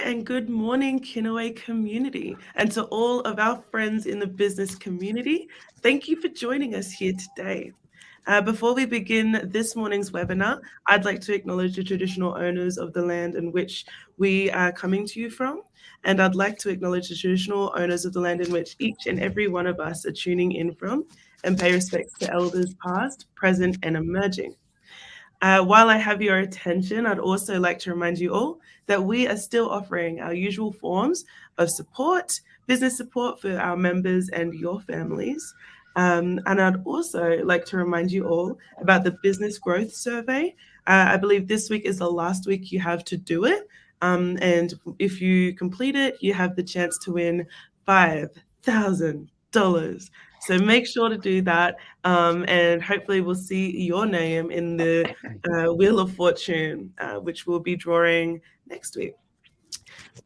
and good morning, Kinaway community. And to all of our friends in the business community, thank you for joining us here today. Before we begin this morning's webinar, I'd like to acknowledge the traditional owners of the land in which we are coming to you from. And I'd like to acknowledge the traditional owners of the land in which each and every one of us are tuning in from, and pay respects to elders past, present, and emerging. While I have your attention, I'd also like to remind you all that we are still offering our usual forms of support, business support for our members and your families. And I'd also like to remind you all about the Business Growth Survey. I believe this week is the last week you have to do it. And if you complete it, you have the chance to win $5,000. So make sure to do that, and hopefully we'll see your name in the Wheel of Fortune, which we'll be drawing next week.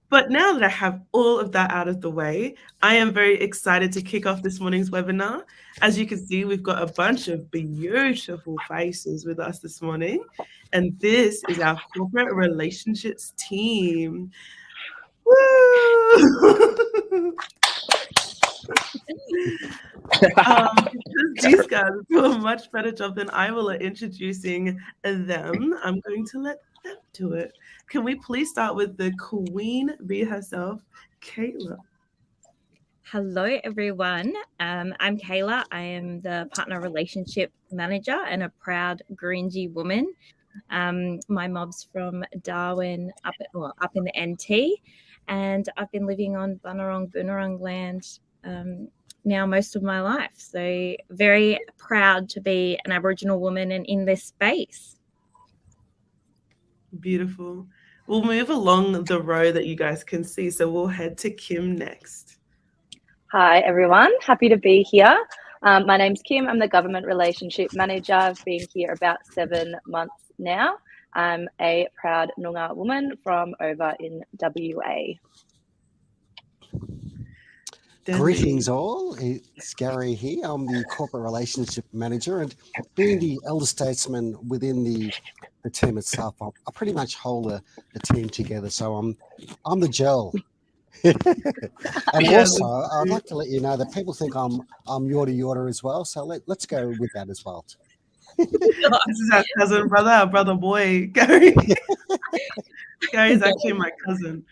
But now that I have all of that out of the way, I am very excited to kick off this morning's webinar. As you can see, we've got a bunch of beautiful faces with us this morning, and this is our corporate relationships team. Woo! Because these guys do a much better job than I will at introducing them, I'm going to let them do it. Can we please start with the queen bee herself, Kayla? Hello, everyone. I'm Kayla. I am the Partner Relationship Manager and a proud Gringy woman. My mob's from Darwin, up in the NT, and I've been living on Bunurong Boonwurrung land now most of my life. So very proud to be an Aboriginal woman and in this space. Beautiful. We'll move along the row that you guys can see. So we'll head to Kim next. Hi, everyone. Happy to be here. My name's Kim. I'm the Government Relationship Manager. I've been here about 7 months now. I'm a proud Noongar woman from over in WA. Greetings all, it's Gary here. I'm the Corporate Relationship Manager, and being the elder statesman within the team itself, I pretty much hold the team together, so I'm the gel. And also, I'd like to let you know that people think I'm Yorta Yorta as well, so let's go with that as well. This is our cousin brother, our brother boy, Gary. Gary's actually my cousin.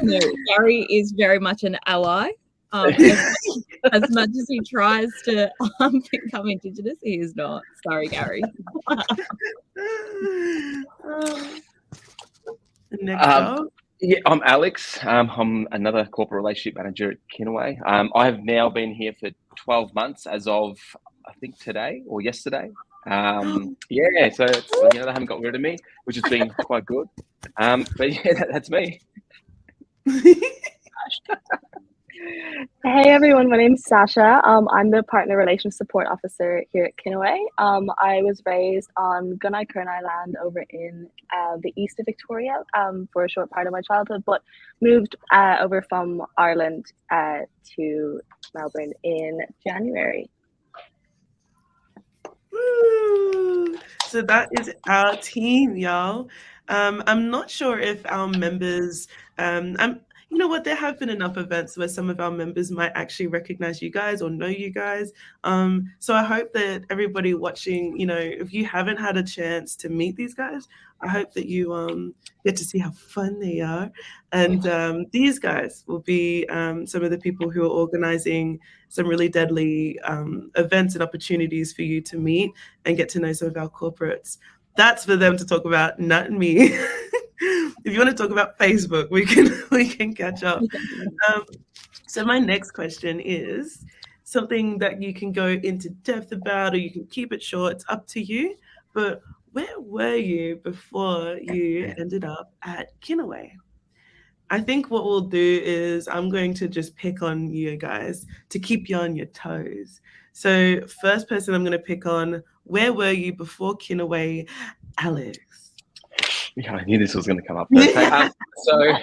No, Gary is very much an ally. As much as he tries to become Indigenous, he is not. Sorry, Gary. Next up. Yeah, I'm Alex. I'm another corporate relationship manager at Kinaway. I have now been here for 12 months as of, I think, today or yesterday. Yeah, so it's, they haven't got rid of me, which has been quite good. But yeah, that's me. Hey everyone, my name's Sasha. I'm the Partner Relations Support Officer here at Kinaway. I was raised on Gunai Kurnai land over in the east of Victoria for a short part of my childhood, but moved over from Ireland to Melbourne in January. Woo! So that is our team, y'all. I'm not sure if our members, you know what, there have been enough events where some of our members might actually recognize you guys or know you guys. So I hope that everybody watching, if you haven't had a chance to meet these guys, I hope that you get to see how fun they are. And these guys will be some of the people who are organizing some really deadly events and opportunities for you to meet and get to know some of our corporates. That's for them to talk about, not me. If you want to talk about Facebook, we can catch up. So my next question is something that you can go into depth about, or you can keep it short. It's up to you. But where were you before you ended up at Kinaway? I think what we'll do is I'm going to just pick on you guys to keep you on your toes. So first person I'm going to pick on, where were you before Kinaway? Alex. Yeah, I knew this was going to come up first. So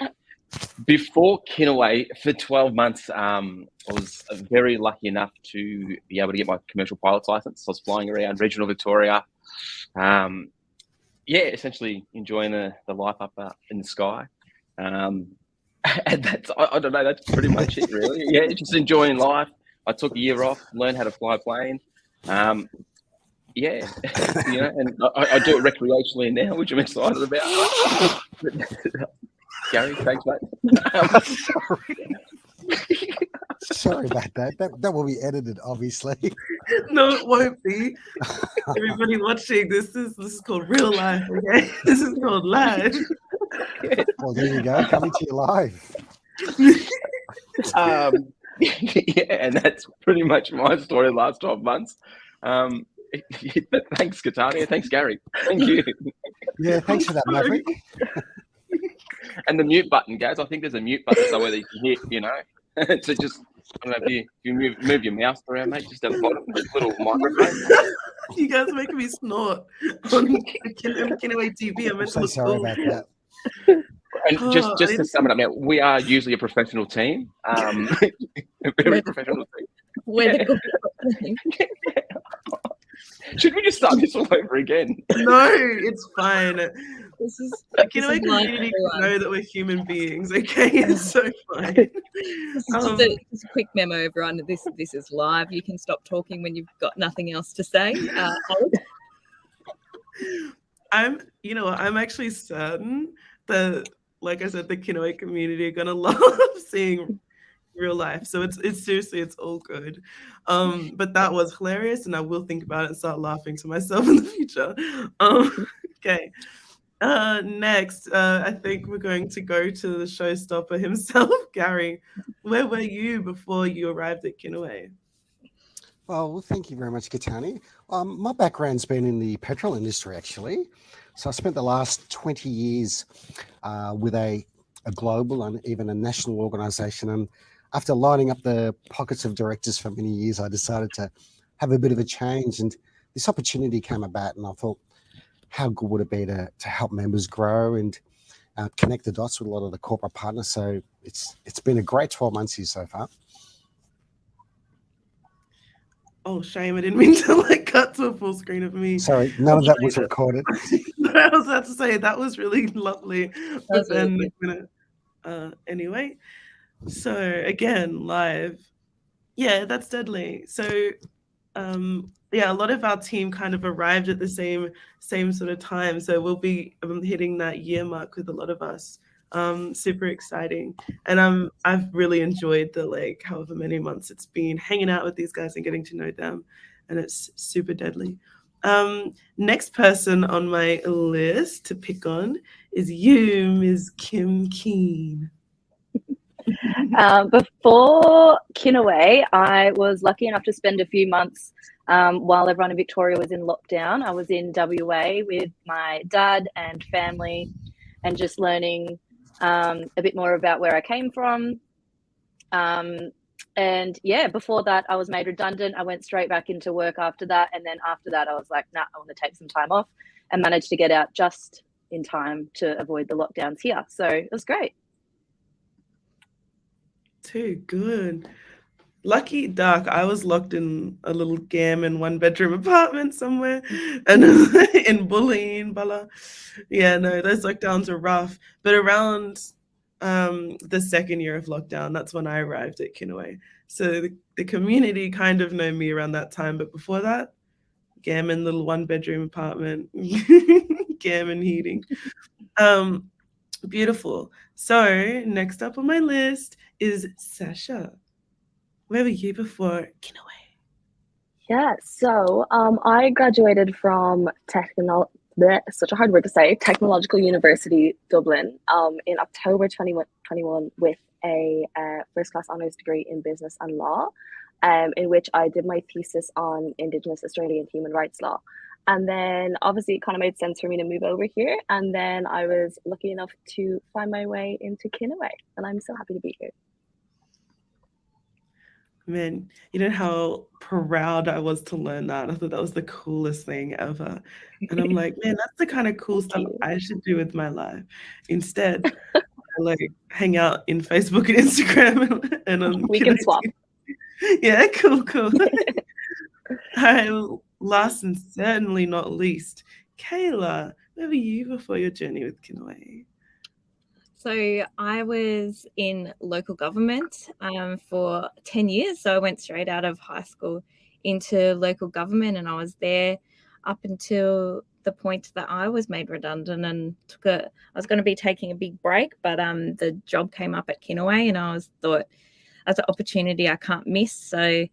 before Kinaway, for 12 months, I was very lucky enough to be able to get my commercial pilot's license. I was flying around regional Victoria, essentially enjoying the life up in the sky. And that's, I don't know, that's pretty much it, really. Yeah, just enjoying life. I took a year off, learned how to fly a plane. Yeah, and I do it recreationally now, which I'm excited about. Gary, thanks, mate. Sorry about that. That will be edited, obviously. No, it won't be. Everybody watching, this is called real life, okay? This is called live. Well, there you go, coming to you live. And that's pretty much my story the last 12 months. Thanks, Katania. Thanks, Gary. Thank you. Yeah, thanks for that, Maverick. And the mute button, guys. I think there's a mute button somewhere that you can hit, So just, I don't know, if you move your mouse around, mate, just at the bottom, little microphone. You guys are making me snort on Kinaway TV. I'm so sorry about that. And just to sum it up, now, we are usually a professional team. A very professional team. We're the good. Should we just start this all over again? No, it's fine. This is Kinaway community know that we're human beings, okay? It's so fine. Just a quick memo, everyone. This is live. You can stop talking when you've got nothing else to say. I'm actually certain that, like I said, the Kinaway community are gonna love seeing real life. So it's seriously, it's all good. But that was hilarious, and I will think about it and start laughing to myself in the future. Okay. Next, I think we're going to go to the showstopper himself, Gary. Where were you before you arrived at Kinaway? Well, thank you very much, Katani. My background's been in the petrol industry, actually. So I spent the last 20 years with a global and even a national organisation. And after lining up the pockets of directors for many years, I decided to have a bit of a change. And this opportunity came about, and I thought, how good would it be to help members grow and connect the dots with a lot of the corporate partners? So it's been a great 12 months here so far. Oh, shame. I didn't mean to cut to a full screen of me. Sorry, none of that was recorded. I was about to say, that was really lovely. But then, anyway. So, again, live. Yeah, that's deadly. So, a lot of our team kind of arrived at the same sort of time. So we'll be hitting that year mark with a lot of us. Super exciting. And I've really enjoyed the however many months it's been hanging out with these guys and getting to know them. And it's super deadly. Next person on my list to pick on is you, Ms. Kim Keen. Before Kinaway, I was lucky enough to spend a few months while everyone in Victoria was in lockdown. I was in WA with my dad and family and just learning a bit more about where I came from. And yeah, before that, I was made redundant. I went straight back into work after that. And then after that, I was like, nah, I want to take some time off, and managed to get out just in time to avoid the lockdowns here. So it was great. Too good. Lucky duck. I was locked in a little gammon 1-bedroom apartment somewhere, and in bullying, Bala. Yeah, no, those lockdowns are rough. But around the second year of lockdown, that's when I arrived at Kinaway. So the community kind of know me around that time. But before that, gammon little 1-bedroom apartment, gammon heating. Beautiful. So next up on my list is Sasha. Where were you before Kinaway? Yeah, so I graduated from such a hard word to say, Technological University Dublin in October 2021 with a first-class honours degree in business and law, in which I did my thesis on Indigenous Australian human rights law. And then obviously it kind of made sense for me to move over here. And then I was lucky enough to find my way into Kinaway, and I'm so happy to be here. Man, you know how proud I was to learn that? I thought that was the coolest thing ever. And I'm like, man, that's the kind of cool stuff I should do with my life. Instead, I hang out in Facebook and Instagram and we can swap. Yeah, cool. All right, last and certainly not least, Kayla, where were you before your journey with Kinaway? So I was in local government for 10 years. So I went straight out of high school into local government, and I was there up until the point that I was made redundant and I was going to be taking a big break, but the job came up at Kinaway, and I thought that's an opportunity I can't miss. So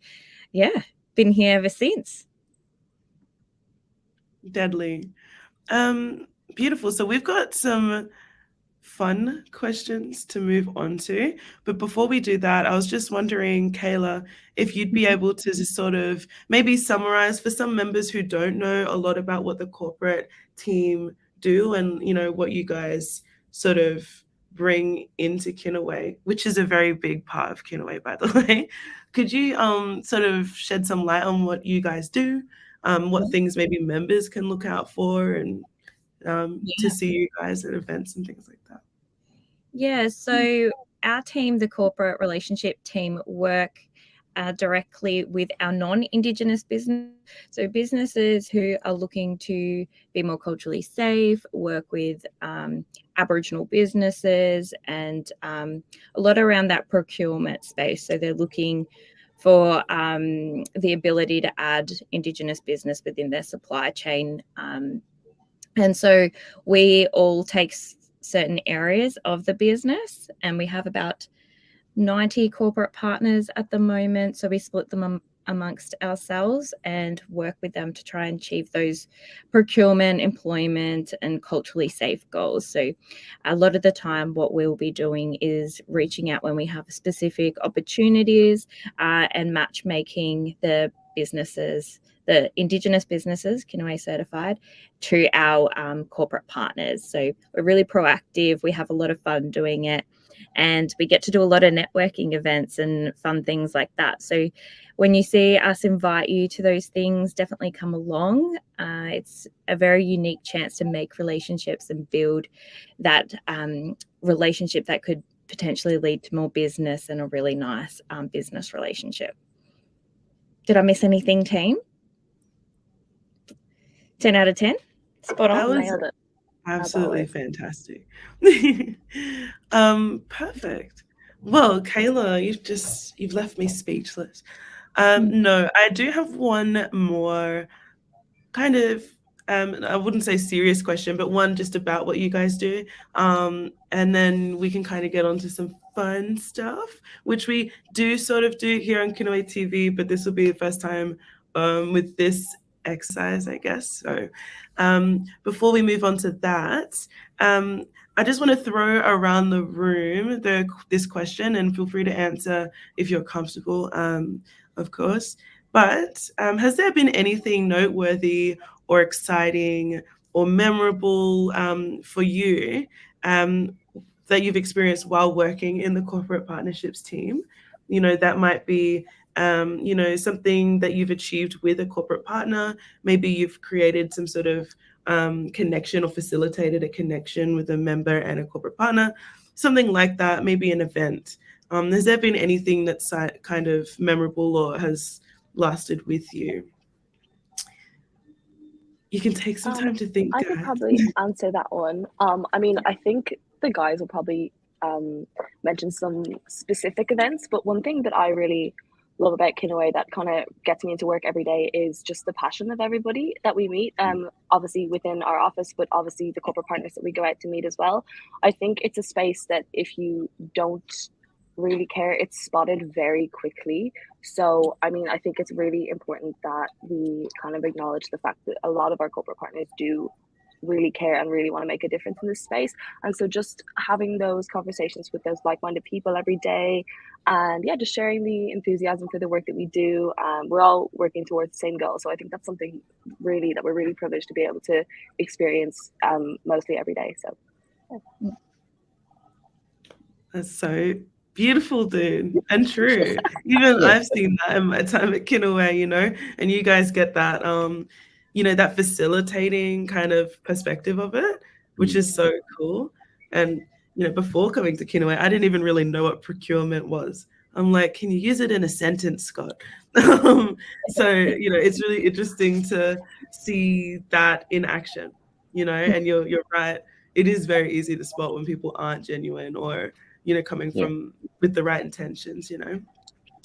yeah, been here ever since. Deadly. Beautiful. So we've got some fun questions to move on to. But before we do that, I was just wondering, Kayla, if you'd be able to just sort of maybe summarize for some members who don't know a lot about what the corporate team do and, what you guys sort of bring into Kinaway, which is a very big part of Kinaway, by the way. Could you sort of shed some light on what you guys do, what things maybe members can look out for, and to see you guys at events and things like that? Yeah, so our team, the corporate relationship team, work directly with our non-Indigenous business. So businesses who are looking to be more culturally safe, work with Aboriginal businesses, and a lot around that procurement space. So they're looking for the ability to add Indigenous business within their supply chain. And so we all take certain areas of the business, and we have about 90 corporate partners at the moment. So we split them amongst ourselves and work with them to try and achieve those procurement, employment, and culturally safe goals. So a lot of the time what we'll be doing is reaching out when we have specific opportunities and matchmaking the businesses, the Indigenous businesses, Kinaway certified, to our corporate partners. So we're really proactive. We have a lot of fun doing it, and we get to do a lot of networking events and fun things like that. So when you see us invite you to those things, definitely come along. It's a very unique chance to make relationships and build that relationship that could potentially lead to more business and a really nice business relationship. Did I miss anything, team? 10 out of 10? Spot on. That was Nailed it. absolutely fantastic. Perfect. Well, Kayla, you've left me speechless. No, I do have one more kind of I wouldn't say serious question, but one just about what you guys do. And then we can kind of get onto some fun stuff, which we do sort of do here on Kinaway TV, but this will be the first time with this exercise, I guess. So before we move on to that, I just want to throw around the room this question, and feel free to answer if you're comfortable, of course. But has there been anything noteworthy or exciting or memorable for you that you've experienced while working in the corporate partnerships team? That might be something that you've achieved with a corporate partner. Maybe you've created some sort of connection or facilitated a connection with a member and a corporate partner, something like that, maybe an event. Has there been anything that's kind of memorable or has lasted with you? You can take some time to think, I guys. could probably answer that one. I mean, I think the guys will probably mention some specific events, but one thing that I really love about Kinaway that kind of gets me into work every day is just the passion of everybody that we meet, obviously within our office, but obviously the corporate partners that we go out to meet as well. I think it's a space that if you don't really care, it's spotted very quickly. So I mean, I think it's really important that we kind of acknowledge the fact that a lot of our corporate partners do really care and really want to make a difference in this space. And so just having those conversations with those like-minded people every day, and yeah, just sharing the enthusiasm for the work that we do. We're all working towards the same goal. So I think that's something really that we're really privileged to be able to experience mostly every day. So yeah. That's so beautiful, dude, and true. Even I've seen that in my time at Kinaway, and you guys get that that facilitating kind of perspective of it, which is so cool. And before coming to Kinaway, I didn't even really know what procurement was. I'm like, can you use it in a sentence, Scott? So it's really interesting to see that in action. and you're right. It is very easy to spot when people aren't genuine or, coming from with the right intentions,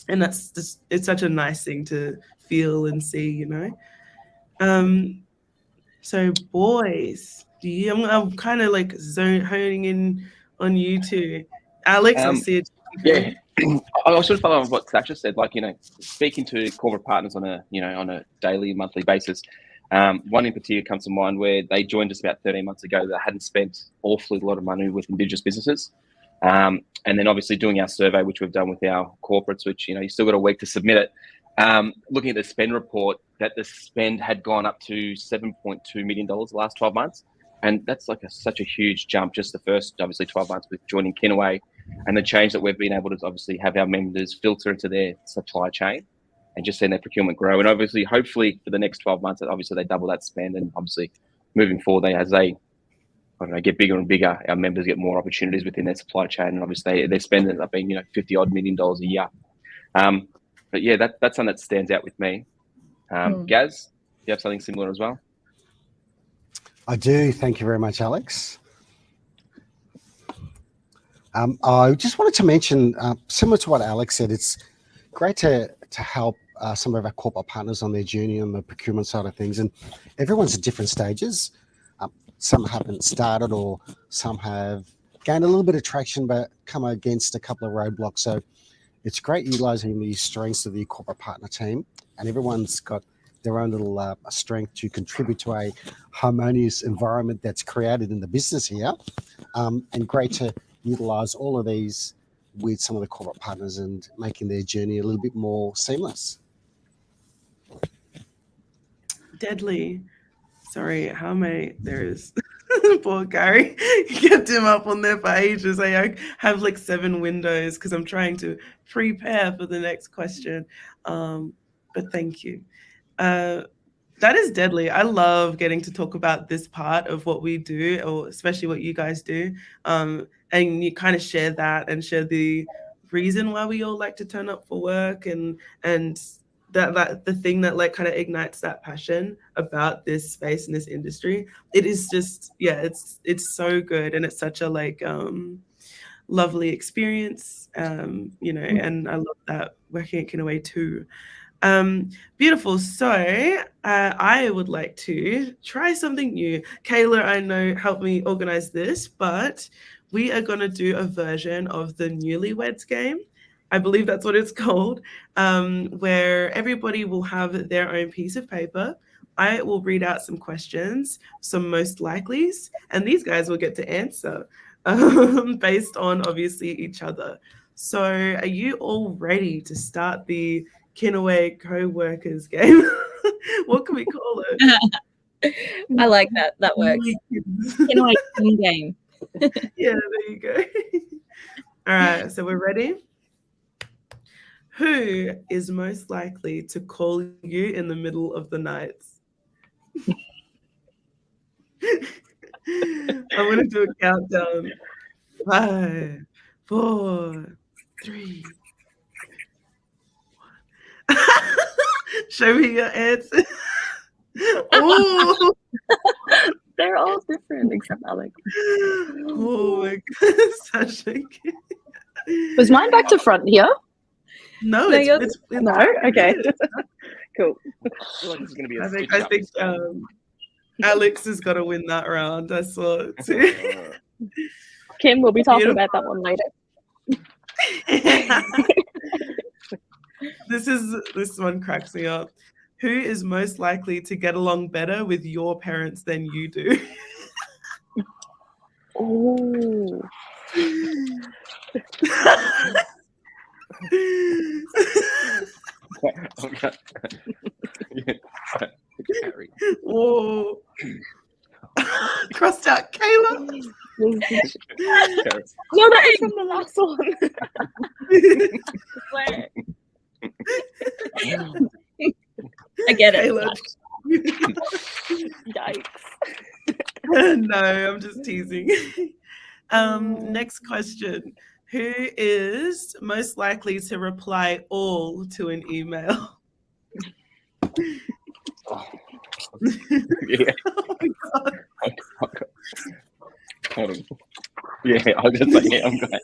and that's just, it's such a nice thing to feel and see, So boys, I'm kind of like honing in on you two. Alex, I see it. Yeah, I should follow on what Sasha said. Like, speaking to corporate partners on a daily, monthly basis. One in particular comes to mind where they joined us about 13 months ago that hadn't spent awfully a lot of money with Indigenous businesses. And then obviously doing our survey, which we've done with our corporates, which, you still got a week to submit it. Looking at the spend report, that the spend had gone up to $7.2 million the last 12 months. And that's like such a huge jump, just the first, obviously, 12 months with joining Kinaway, and the change that we've been able to obviously have our members filter into their supply chain and just seeing their procurement grow. And obviously, hopefully for the next 12 months, obviously they double that spend. And obviously moving forward, as they get bigger and bigger, our members get more opportunities within their supply chain. And obviously their spend ends up being, $50 odd million a year. But yeah, that's something that stands out with me. Gaz, do you have something similar as well? I do. Thank you very much, Alex. I just wanted to mention, similar to what Alex said, it's great to help some of our corporate partners on their journey on the procurement side of things. And everyone's at different stages. Some haven't started, or some have gained a little bit of traction but come against a couple of roadblocks. So it's great utilising the strengths of the corporate partner team, and everyone's got their own little strength to contribute to a harmonious environment that's created in the business here. And great to utilise all of these with some of the corporate partners and making their journey a little bit more seamless. Deadly. Sorry, there's poor Gary. Kept him up on there for ages. I have like 7 windows because I'm trying to prepare for the next question. But thank you. That is deadly. I love getting to talk about this part of what we do, or especially what you guys do. And you kind of share that and share the reason why we all like to turn up for work, and that the thing that like kind of ignites that passion about this space and this industry. It is just, it's so good, and it's such a like lovely experience, and I love that working at Kinaway too. Beautiful. So I would like to try something new. Kayla, I know, helped me organize this, but we are going to do a version of the Newlyweds game. I believe that's what it's called, where everybody will have their own piece of paper. I will read out some questions, some most likelies, and these guys will get to answer based on obviously each other. So are you all ready to start the Kinaway co-workers game? What can we call it? I like that. That works. Kinaway Keen game. Yeah, there you go. All right, so we're ready. Who is most likely to call you in the middle of the night? I'm going to do a countdown. 5, 4, 3. Show me your answer. Oh, They're all different except Alex. oh my God, Sasha. Was mine back to front here? No, No, it's No? Okay. Cool. I feel like this is going to be a I think Alex has got to win that round. I saw it too. Kim, we'll be talking about that one later. This one cracks me up. Who is most likely to get along better with your parents than you do? Oh. Whoa. Crossed out Kayla. No, that is from the last one. I get it. Kayla. Yikes. No, I'm just teasing. Next question. Who is most likely to reply all to an email? Yeah. Oh my God. Hold on. Yeah, I was just like, yeah, I'm going.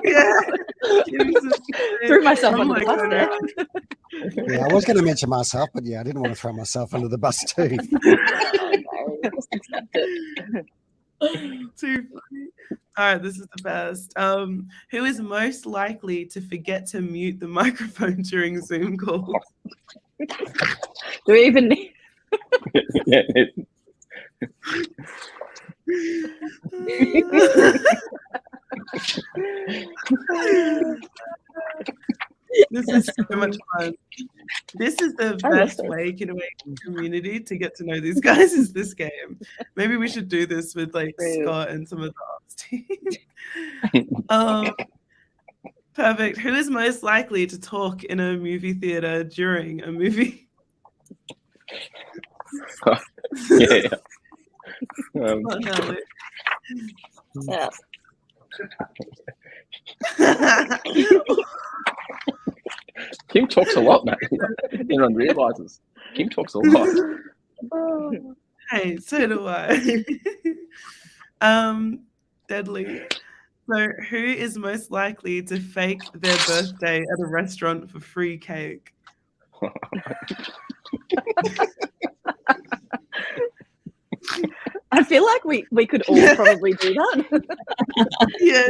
Yeah. Threw myself Oh under my the bus there. Yeah, I was going to mention myself, but yeah, I didn't want to throw myself under the bus too. Too funny. All right, this is the best. Who is most likely to forget to mute the microphone during Zoom calls? Do we even need? Yeah, This is so much fun. This is the I love best this. way, Kinaway community, to get to know these guys is this game. Maybe we should do this with like True. Scott and some of the ops team. Perfect. Who is most likely to talk in a movie theater during a movie? yeah. Oh, no. Yeah. Kim talks a lot, mate. Everyone realizes Kim talks a lot. Hey, so do I. Deadly. So, who is most likely to fake their birthday at a restaurant for free cake? I feel like we could all probably do that. Yeah.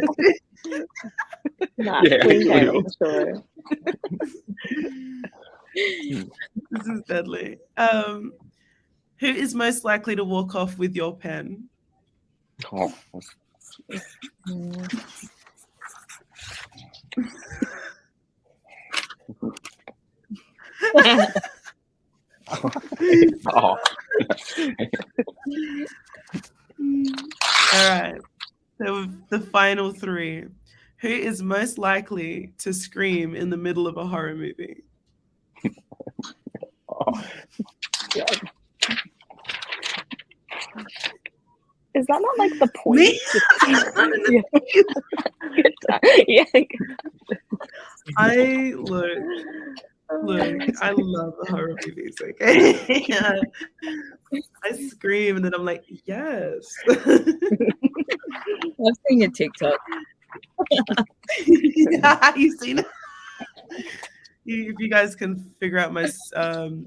Nah, Yeah, Queen actually. Kayla, for sure. This is deadly. Who is most likely to walk off with your pen? Oh, oh. All right. So the final three. Who is most likely to scream in the middle of a horror movie? Oh. Is that not like the point? Me? Yeah. I look, I love the horror movies, okay? I scream and then I'm like, yes. I've seen your TikTok. Yeah, you seen it? If you guys can figure out my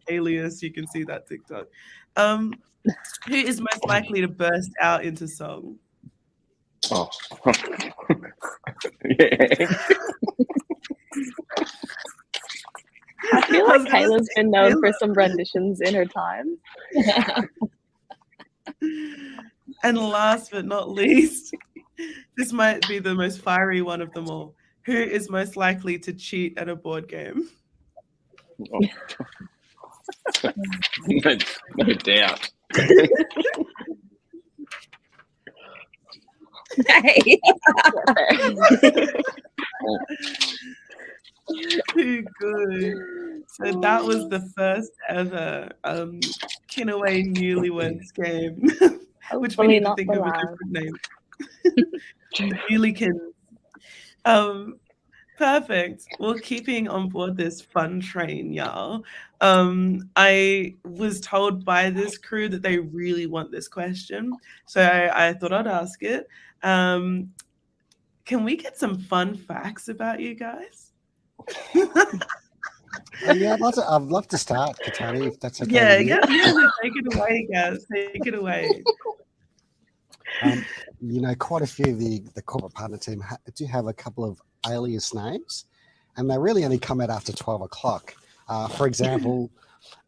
alias, you can see that TikTok. Who is most likely to burst out into song? Oh. Yeah. I feel I like was gonna Kayla's say been known for Kayla. some renditions in her time. And last but not least, this might be the most fiery one of them all. Who is most likely to cheat at a board game? Oh. No doubt. Hey. Too good. So that was the first ever Kinaway Newlyweds game, which we Hopefully need to not think the of a last. different name. Newlykins. Perfect. Well, keeping on board this fun train, y'all. I was told by this crew that they really want this question, so I thought I'd ask it. Can we get some fun facts about you guys? Yeah, I'd love to start, Katani, if that's okay. Yeah, with you. yeah. Take it away, guys. Take it away. You know, quite a few of the corporate partner team do have a couple of alias names, and they really only come out after 12 o'clock. For example,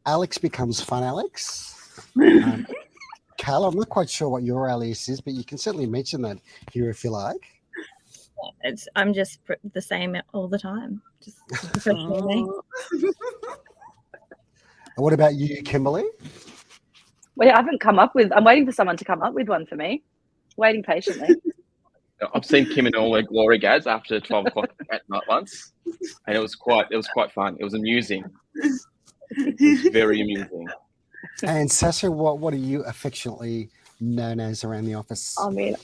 Alex becomes Fun Alex. Kayla, I'm not quite sure what your alias is, but you can certainly mention that here if you like. I'm just the same all the time. Just professional name. And what about you, Kimberley? Wait, I haven't come up with. I'm waiting for someone to come up with one for me. Waiting patiently. I've seen Kim in all her glory, guys, after 12 o'clock at night once, and it was quite fun. It was amusing. It was very amusing. And Sasha, what are you affectionately known as around the office? I mean,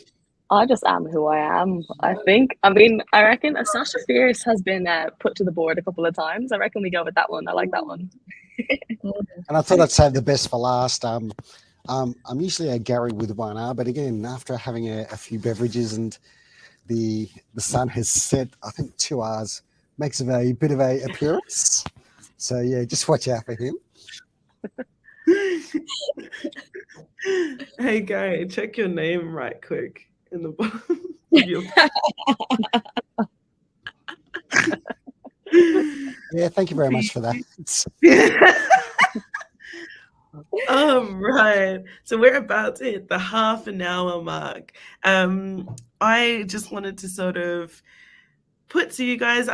I just am who I am, I think. I mean, I reckon Sasha Fierce has been put to the board a couple of times. I reckon we go with that one. I like that one. And I thought I'd save the best for last. I'm usually a Gary with one R, but again, after having a few beverages and the sun has set, I think 2 R's makes a bit of a appearance. So yeah, just watch out for him. Hey, Gary, check your name right quick in the bottom of your. Yeah, thank you very much for that. All right, so we're about to hit the half an hour mark. I just wanted to sort of put to you guys,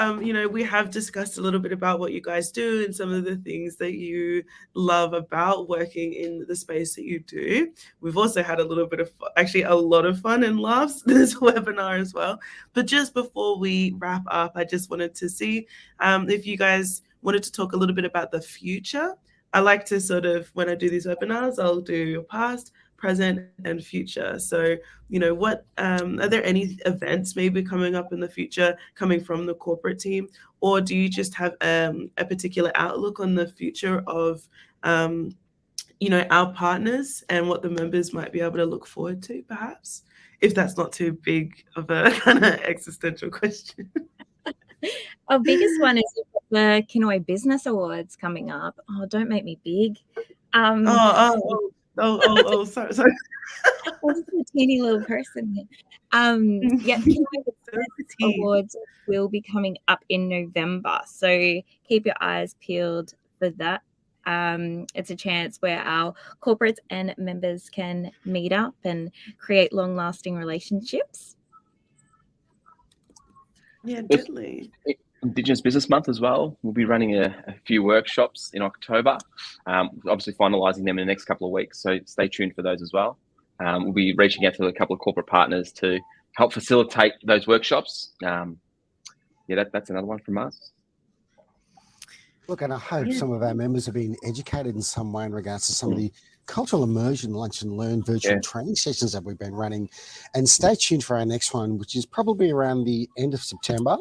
we have discussed a little bit about what you guys do and some of the things that you love about working in the space that you do. We've also had a little bit of, actually a lot of fun and laughs this webinar as well. But just before we wrap up, I just wanted to see if you guys wanted to talk a little bit about the future. I like to sort of, when I do these webinars, I'll do your past, present, and future. So, what are there any events maybe coming up in the future coming from the corporate team, or do you just have a particular outlook on the future of our partners and what the members might be able to look forward to, perhaps, if that's not too big of a kind of existential question? Our biggest one is the Kinaway Business Awards coming up. Oh, don't make me big. Sorry. I'm just a teeny little person here. Yeah, Kinaway Business Awards will be coming up in November, so keep your eyes peeled for that. It's a chance where our corporates and members can meet up and create long-lasting relationships. Yeah, definitely. Indigenous Business Month as well. We'll be running a few workshops in October, obviously finalising them in the next couple of weeks, so stay tuned for those as well. We'll be reaching out to a couple of corporate partners to help facilitate those workshops. That's another one from us. Look, and I hope some of our members have been educated in some way in regards to some of the cultural immersion, lunch and learn virtual training sessions that we've been running. And stay tuned for our next one, which is probably around the end of September.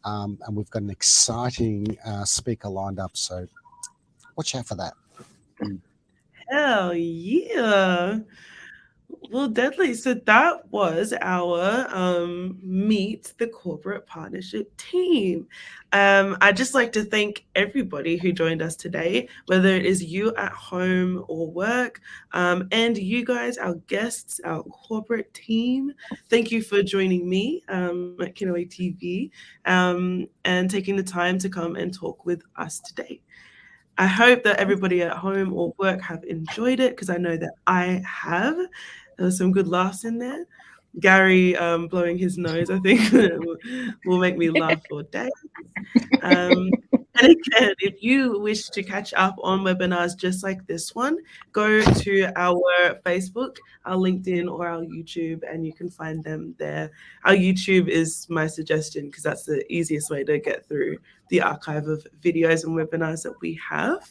And we've got an exciting speaker lined up, so watch out for that. Hell yeah. Well, deadly. So that was our Meet the Corporate Partnership team. I'd just like to thank everybody who joined us today, whether it is you at home or work, and you guys, our guests, our corporate team. Thank you for joining me at Kinaway TV and taking the time to come and talk with us today. I hope that everybody at home or work have enjoyed it, because I know that I have. There was some good laughs in there. Gary blowing his nose, I think, will make me laugh for days. And again, if you wish to catch up on webinars just like this one, go to our Facebook, our LinkedIn, or our YouTube, and you can find them there. Our YouTube is my suggestion, because that's the easiest way to get through the archive of videos and webinars that we have.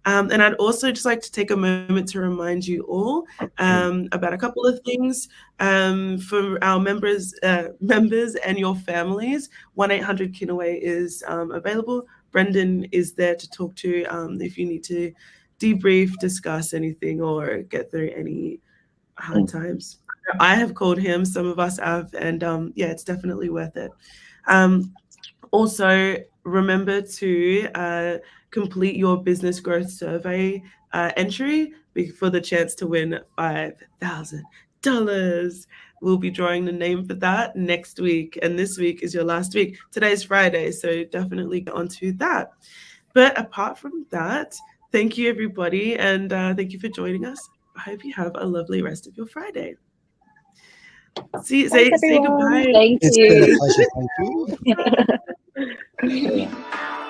And I'd also just like to take a moment to remind you all about a couple of things for our members and your families. 1-800-Kinaway is available. Brendan is there to talk to if you need to debrief, discuss anything, or get through any hard times. I have called him, some of us have, and it's definitely worth it. Also, remember to complete your business growth survey entry for the chance to win $5,000. We'll be drawing the name for that next week, and this week is your last week. Today's Friday, so definitely get onto that. But apart from that, thank you, everybody, and thank you for joining us. I hope you have a lovely rest of your Friday. Say goodbye. Thank It's you. been a pleasure. Thank you. Yeah.